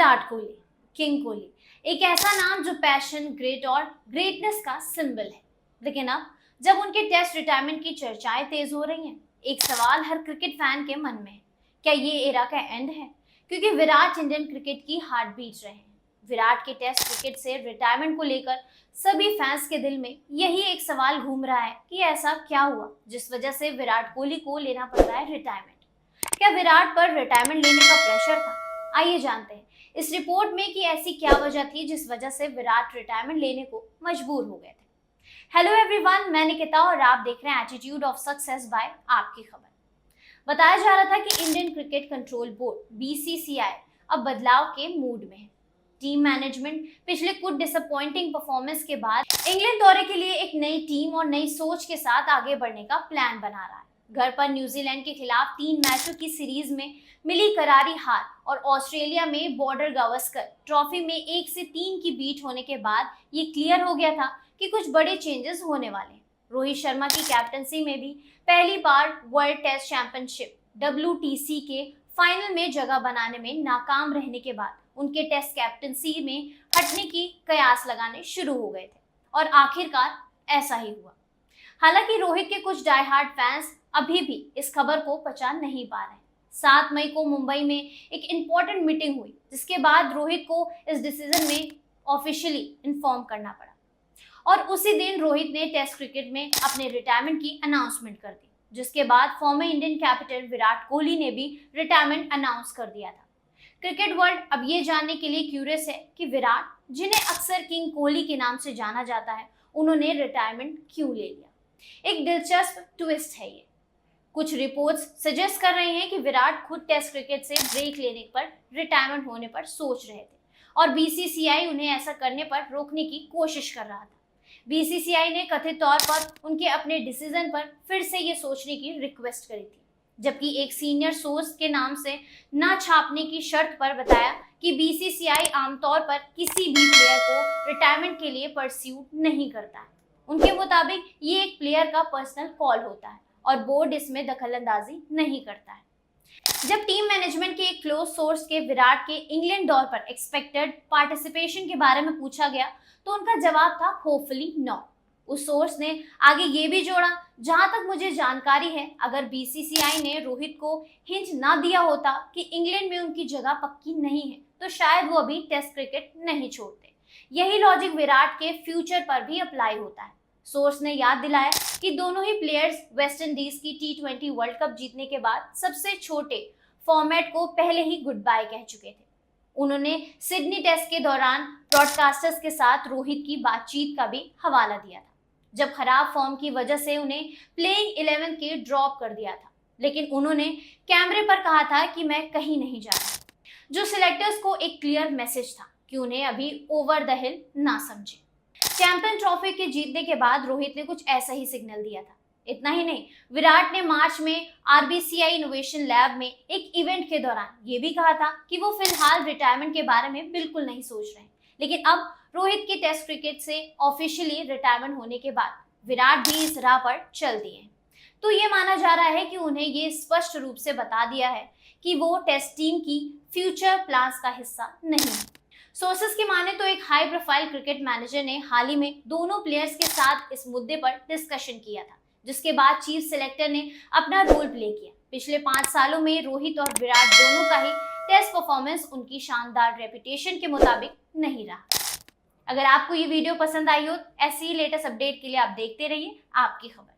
Virat Kohli, king Kohli, एक ऐसा नाम जो पैशन, ग्रेट और ग्रेटनेस का सिंबल है। लेकिन अब जब उनके टेस्ट रिटायरमेंट की चर्चाएं तेज हो रही हैं, एक सवाल हर क्रिकेट फैन के मन में है, क्या ये एरा का एंड है? क्योंकि विराट इंडियन क्रिकेट की हार्ट बीट रहे हैं। विराट के टेस्ट क्रिकेट से रिटायरमेंट को लेकर सभी फैंस के दिल में यही एक सवाल घूम रहा है कि ऐसा क्या हुआ जिस वजह से विराट कोहली को लेना पड़ रहा है रिटायरमेंट। क्या विराट पर रिटायरमेंट लेने का प्रेशर था? आइए जानते हैं इस रिपोर्ट में कि ऐसी क्या वजह थी जिस वजह से विराट रिटायरमेंट लेने को मजबूर हो गए थे। हेलो एवरीवन, मैं निकिता और आप देख रहे हैं एटीट्यूड ऑफ सक्सेस बाय आपकी खबर। बताया जा रहा था कि Indian cricket control board BCCI अब बदलाव के मूड में है। टीम मैनेजमेंट पिछले कुछ डिसअपॉइंटिंग परफॉर्मेंस के बाद इंग्लैंड दौरे के लिए एक नई टीम और नई सोच के साथ आगे बढ़ने का प्लान बना रहा है। घर पर न्यूजीलैंड के खिलाफ 3 मैचों की सीरीज में मिली करारी हार और ऑस्ट्रेलिया में बॉर्डर गावस्कर ट्रॉफी में 1 से 3 की बीट होने के बाद ये क्लियर हो गया था कि कुछ बड़े चेंजेस होने वाले हैं। रोहित शर्मा की कैप्टनसी में भी पहली बार वर्ल्ड टेस्ट चैंपियनशिप WTC के फाइनल में जगह बनाने में नाकाम रहने के बाद उनके टेस्ट कैप्टनसी में हटने की कयास लगाने शुरू हो गए थे और आखिरकार ऐसा ही हुआ। हालांकि रोहित के कुछ डाई हार्ड फैंस अभी भी इस खबर को पचा नहीं पा रहे। 7 मई को मुंबई में एक इंपॉर्टेंट मीटिंग हुई जिसके बाद रोहित को इस डिसीजन में ऑफिशियली इन्फॉर्म करना पड़ा और उसी दिन रोहित ने टेस्ट क्रिकेट में अपने रिटायरमेंट की अनाउंसमेंट कर दी, जिसके बाद फॉर्मर इंडियन कैपिटन विराट कोहली ने भी रिटायरमेंट अनाउंस कर दिया था। क्रिकेट वर्ल्ड अब ये जानने के लिए क्यूरियस है कि विराट, जिन्हें अक्सर किंग कोहली के नाम से जाना जाता है, उन्होंने रिटायरमेंट क्यों ले लिया। एक दिलचस्प ट्विस्ट है ये। कुछ रिपोर्ट्स सजेस्ट कर रहे हैं कि विराट खुद टेस्ट क्रिकेट से ब्रेक लेने पर रिटायरमेंट होने पर सोच रहे थे और बीसीसीआई उन्हें ऐसा करने पर रोकने की कोशिश कर रहा था। बीसीसीआई ने कथित तौर पर उनके अपने डिसीजन पर फिर से ये सोचने की रिक्वेस्ट करी थी, जबकि एक सीनियर सोर्स के नाम से ना छापने की शर्त पर बताया कि बीसीसीआई आमतौर पर किसी भी प्लेयर को रिटायरमेंट के लिए परस्यू नहीं करता है। उनके मुताबिक ये एक प्लेयर का पर्सनल कॉल होता है और बोर्ड इसमें दखलंदाजी नहीं करता है। जब टीम मैनेजमेंट के एक क्लोज सोर्स के विराट के इंग्लैंड दौर पर एक्सपेक्टेड पार्टिसिपेशन के बारे में पूछा गया तो उनका जवाब था होपफुली नो। उस सोर्स ने आगे ये भी जोड़ा, जहां तक मुझे जानकारी है, अगर बीसीसीआई ने रोहित को हिंट ना दिया होता कि इंग्लैंड में उनकी जगह पक्की नहीं है तो शायद वो अभी टेस्ट क्रिकेट नहीं छोड़ते। यही लॉजिक विराट के फ्यूचर पर भी अप्लाई होता है। सोर्स ने याद दिलाया कि दोनों ही प्लेयर्स वेस्ट इंडीज की T20 वर्ल्ड कप जीतने के बाद सबसे छोटे फॉर्मेट को पहले ही गुड बाय कह चुके थे। उन्होंने सिडनी टेस्ट के दौरान ब्रॉडकास्टर्स के साथ रोहित की बातचीत का भी हवाला दिया था, जब खराब फॉर्म की वजह से उन्हें प्लेइंग 11 के ड्रॉप कर दिया था, लेकिन उन्होंने कैमरे पर कहा था कि मैं कहीं नहीं जा रहा, जो सिलेक्टर्स को एक क्लियर मैसेज था कि उन्हें अभी ओवर द हिल ना समझे। चैंपियन ट्रॉफी के जीतने के बाद रोहित ने कुछ ऐसा ही सिग्नल दिया था। इतना ही नहीं, विराट ने मार्च में RBCI इनोवेशन लैब में एक इवेंट के दौरान ये भी कहा था कि वो फिलहाल रिटायरमेंट के बारे में बिल्कुल नहीं सोच रहे हैं। लेकिन अब रोहित के टेस्ट क्रिकेट से ऑफिशियली रिटायरमेंट होने के बाद विराट भी इस राह पर चल दिए हैं। तो ये माना जा रहा है कि उन्हें ये स्पष्ट रूप से बता दिया है कि वो टेस्ट टीम की फ्यूचर प्लान्स का हिस्सा नहीं है। सोर्सेस की माने तो एक हाई प्रोफाइल क्रिकेट मैनेजर ने हाल ही में दोनों प्लेयर्स के साथ इस मुद्दे पर डिस्कशन किया था, जिसके बाद चीफ सिलेक्टर ने अपना रोल प्ले किया। पिछले 5 सालों में रोहित और विराट दोनों का ही टेस्ट परफॉर्मेंस उनकी शानदार रेपुटेशन के मुताबिक नहीं रहा। अगर आपको ये वीडियो पसंद आई हो, ऐसी ही लेटेस्ट अपडेट के लिए आप देखते रहिए आपकी खबर।